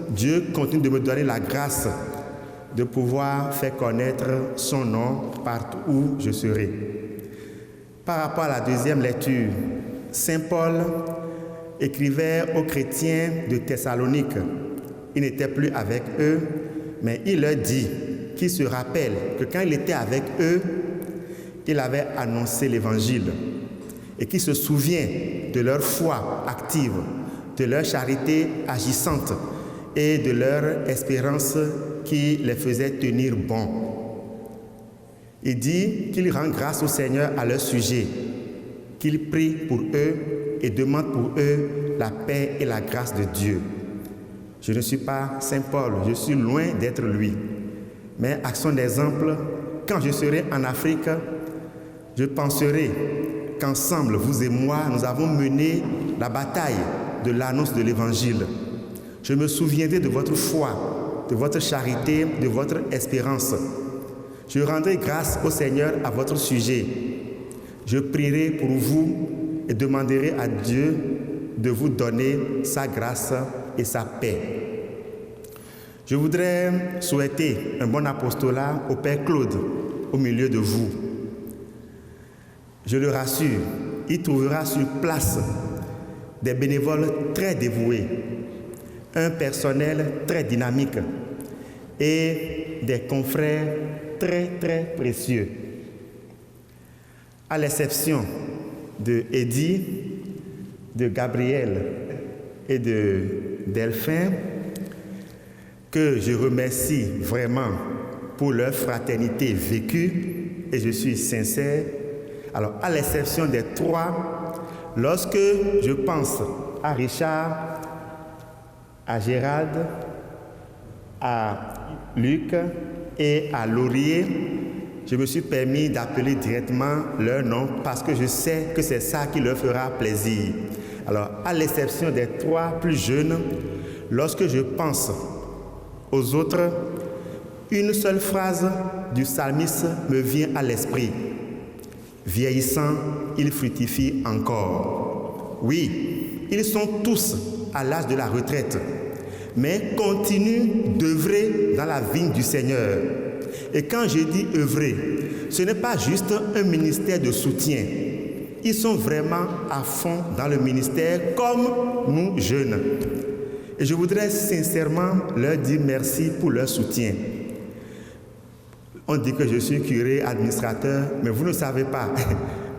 Dieu continue de me donner la grâce de pouvoir faire connaître son nom partout où je serai. Par rapport à la deuxième lecture, Saint Paul écrivait aux chrétiens de Thessalonique. Il n'était plus avec eux, mais il leur dit qu'il se rappelle que quand il était avec eux, il avait annoncé l'évangile et qu'il se souvient de leur foi active, de leur charité agissante et de leur espérance qui les faisait tenir bon. Il dit qu'il rend grâce au Seigneur à leur sujet, qu'il prie pour eux et demande pour eux la paix et la grâce de Dieu. Je ne suis pas Saint Paul, je suis loin d'être lui. Mais action d'exemple, quand je serai en Afrique, je penserai qu'ensemble, vous et moi, nous avons mené la bataille de l'annonce de l'Évangile. Je me souviendrai de votre foi, de votre charité, de votre espérance. Je rendrai grâce au Seigneur à votre sujet. Je prierai pour vous et demanderai à Dieu de vous donner sa grâce et sa paix. Je voudrais souhaiter un bon apostolat au Père Claude au milieu de vous. Je le rassure, il trouvera sur place des bénévoles très dévoués, un personnel très dynamique et des confrères très précieux. À l'exception de Eddie, de Gabriel et de Delphin, que je remercie vraiment pour leur fraternité vécue, et je suis sincère. Alors, à l'exception des trois, lorsque je pense à Richard, à Gérald, à Luc et à Laurier, je me suis permis d'appeler directement leur nom parce que je sais que c'est ça qui leur fera plaisir. Alors, à l'exception des trois plus jeunes, lorsque je pense aux autres, une seule phrase du psalmiste me vient à l'esprit. Vieillissant, il fructifie encore. Oui, ils sont tous à l'âge de la retraite, mais continuent d'œuvrer dans la vigne du Seigneur. Et quand je dis œuvrer, ce n'est pas juste un ministère de soutien. Ils sont vraiment à fond dans le ministère comme nous jeunes. Et je voudrais sincèrement leur dire merci pour leur soutien. On dit que je suis curé, administrateur, mais vous ne savez pas,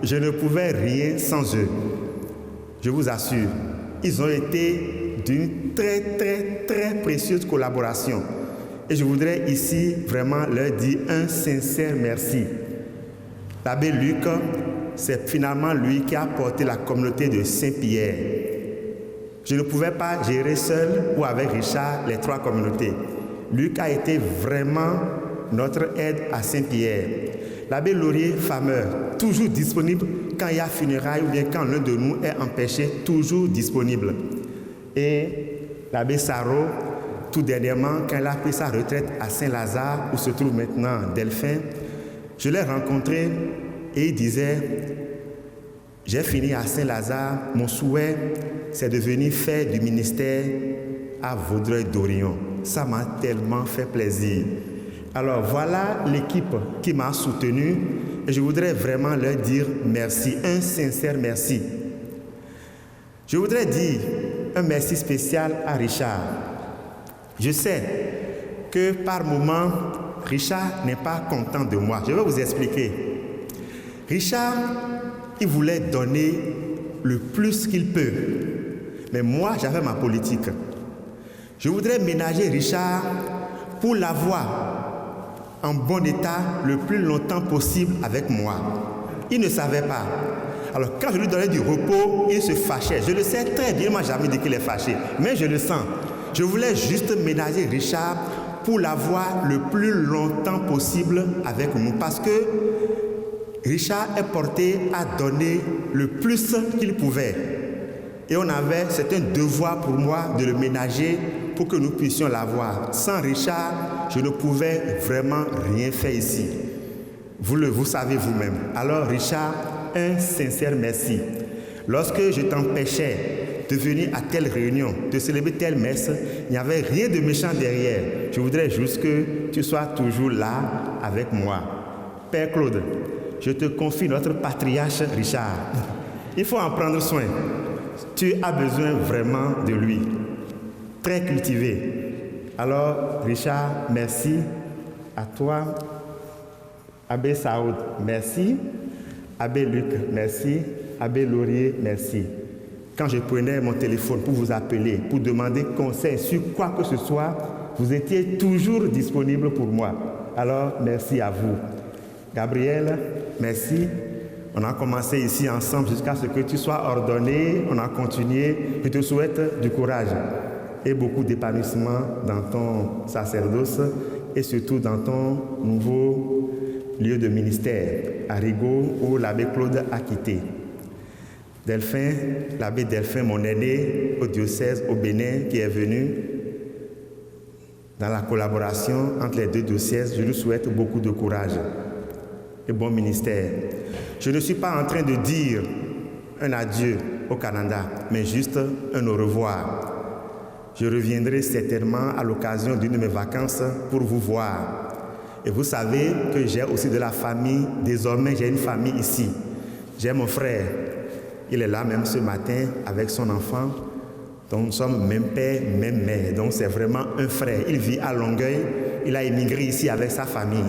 je ne pouvais rien sans eux. Je vous assure, ils ont été d'une très, très, très précieuse collaboration. Et je voudrais ici vraiment leur dire un sincère merci. L'abbé Luc, c'est finalement lui qui a porté la communauté de Saint-Pierre. Je ne pouvais pas gérer seul ou avec Richard les trois communautés. Luc a été vraiment notre aide à Saint-Pierre. L'abbé Laurier Fameur, toujours disponible quand il y a funérailles ou bien quand l'un de nous est empêché, toujours disponible. Et l'abbé Sarro, tout dernièrement, quand il a pris sa retraite à Saint-Lazare, où se trouve maintenant Delphin, je l'ai rencontré et il disait « J'ai fini à Saint-Lazare, mon souhait, c'est de venir faire du ministère à Vaudreuil-Dorion. » Ça m'a tellement fait plaisir. Alors voilà l'équipe qui m'a soutenu et je voudrais vraiment leur dire merci, un sincère merci. Je voudrais dire un merci spécial à Richard. Je sais que par moments, Richard n'est pas content de moi. Je vais vous expliquer. Richard, il voulait donner le plus qu'il peut. Mais moi, j'avais ma politique. Je voudrais ménager Richard pour l'avoir en bon état le plus longtemps possible avec moi. Il ne savait pas. Alors quand je lui donnais du repos, il se fâchait. Je le sais très bien, il ne m'a jamais dit qu'il est fâché. Mais je le sens. Je voulais juste ménager Richard pour l'avoir le plus longtemps possible avec nous. Parce que Richard est porté à donner le plus qu'il pouvait. Et c'est un devoir pour moi de le ménager pour que nous puissions l'avoir. Sans Richard, je ne pouvais vraiment rien faire ici. Vous savez vous-même. Alors Richard, un sincère merci. Lorsque je t'empêchais de venir à telle réunion, de célébrer telle messe, il n'y avait rien de méchant derrière. Je voudrais juste que tu sois toujours là avec moi. Père Claude, je te confie notre patriarche Richard. Il faut en prendre soin. Tu as besoin vraiment de lui. Très cultivé. Alors, Richard, merci à toi. Abbé Saoud, merci. Abbé Luc, merci. Abbé Laurier, merci. Quand je prenais mon téléphone pour vous appeler, pour demander conseil sur quoi que ce soit, vous étiez toujours disponible pour moi. Alors, merci à vous. Gabriel, merci. On a commencé ici ensemble jusqu'à ce que tu sois ordonné. On a continué. Je te souhaite du courage et beaucoup d'épanouissement dans ton sacerdoce et surtout dans ton nouveau lieu de ministère, à Rigaud, où l'abbé Claude a quitté. Delphin, l'abbé Delphin, mon aîné au diocèse au Bénin, qui est venu dans la collaboration entre les deux diocèses, je lui souhaite beaucoup de courage et bon ministère. Je ne suis pas en train de dire un adieu au Canada, mais juste un au revoir. Je reviendrai certainement à l'occasion d'une de mes vacances pour vous voir. Et vous savez que j'ai aussi de la famille. Désormais, j'ai une famille ici. J'ai mon frère. Il est là même ce matin avec son enfant. Donc nous sommes même père, même mère. Donc c'est vraiment un frère. Il vit à Longueuil. Il a émigré ici avec sa famille.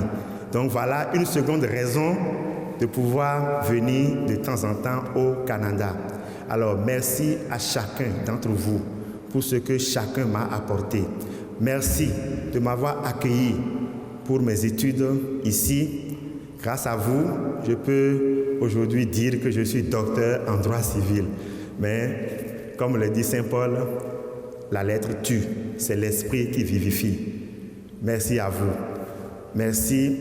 Donc voilà une seconde raison de pouvoir venir de temps en temps au Canada. Alors, merci à chacun d'entre vous pour ce que chacun m'a apporté. Merci de m'avoir accueilli pour mes études ici. Grâce à vous, je peux aujourd'hui dire que je suis docteur en droit civil. Mais, comme le dit Saint Paul, la lettre tue, c'est l'esprit qui vivifie. Merci à vous. Merci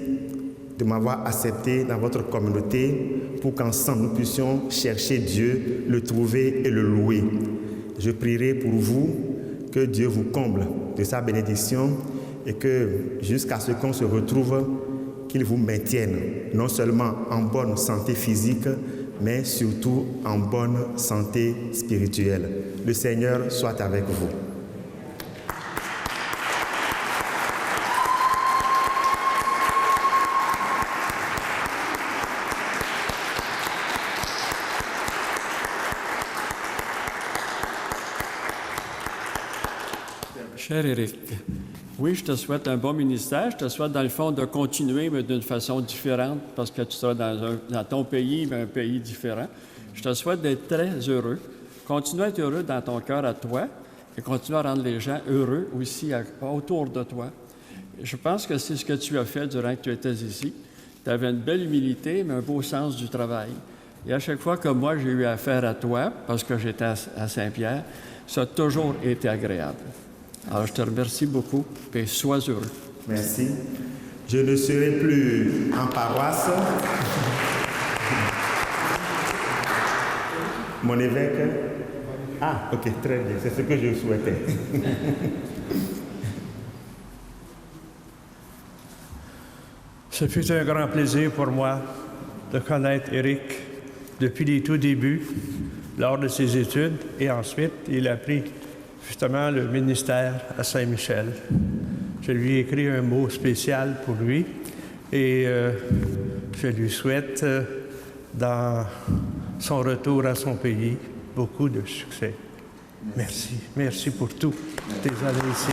de m'avoir accepté dans votre communauté pour qu'ensemble nous puissions chercher Dieu, le trouver et le louer. Je prierai pour vous que Dieu vous comble de sa bénédiction et que jusqu'à ce qu'on se retrouve, qu'il vous maintienne non seulement en bonne santé physique, mais surtout en bonne santé spirituelle. Le Seigneur soit avec vous. Cher Éric, oui, je te souhaite un bon ministère. Je te souhaite, dans le fond, de continuer, mais d'une façon différente, parce que tu seras dans ton pays, mais un pays différent. Je te souhaite d'être très heureux. Continue à être heureux dans ton cœur à toi et continue à rendre les gens heureux aussi autour de toi. Je pense que c'est ce que tu as fait durant que tu étais ici. Tu avais une belle humilité, mais un beau sens du travail. Et à chaque fois que moi, j'ai eu affaire à toi, parce que j'étais à Saint-Pierre, ça a toujours été agréable. Alors, je te remercie beaucoup et sois heureux. Merci. Je ne serai plus en paroisse. Mon évêque... Ah, ok, très bien, c'est ce que je souhaitais. Ce fut un grand plaisir pour moi de connaître Éric depuis les tout débuts, lors de ses études, et ensuite, il a pris justement le ministère à Saint-Michel. Je lui ai écrit un mot spécial pour lui et je lui souhaite, dans son retour à son pays, beaucoup de succès. Merci. Merci pour tout. Tes années ici.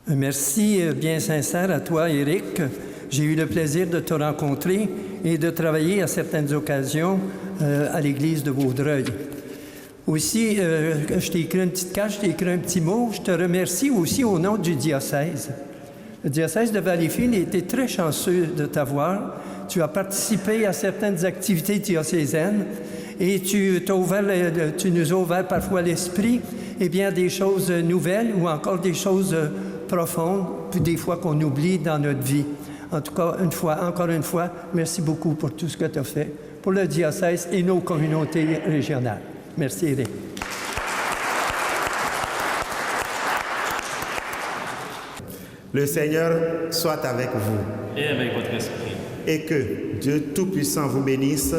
Merci bien sincère à toi, Éric. J'ai eu le plaisir de te rencontrer et de travailler à certaines occasions à l'église de Vaudreuil. Aussi, je t'ai écrit une petite carte, je t'ai écrit un petit mot. Je te remercie aussi au nom du diocèse. Le diocèse de Valleyfield a été très chanceux de t'avoir. Tu as participé à certaines activités diocésaines et tu nous as ouvert parfois l'esprit et bien des choses nouvelles ou encore des choses profondes, puis des fois qu'on oublie dans notre vie. En tout cas, encore une fois, merci beaucoup pour tout ce que tu as fait pour le diocèse et nos communautés régionales. Merci, Éric. Le Seigneur soit avec vous. Et avec votre esprit. Et que Dieu Tout-Puissant vous bénisse,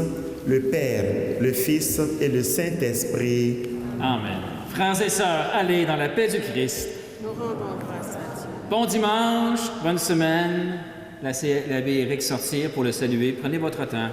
le Père, le Fils et le Saint-Esprit. Amen. Frères et sœurs, allez dans la paix du Christ. Nous rendons grâce à Dieu. Bon dimanche, bonne semaine. Laissez l'abbé Éric sortir pour le saluer. Prenez votre temps.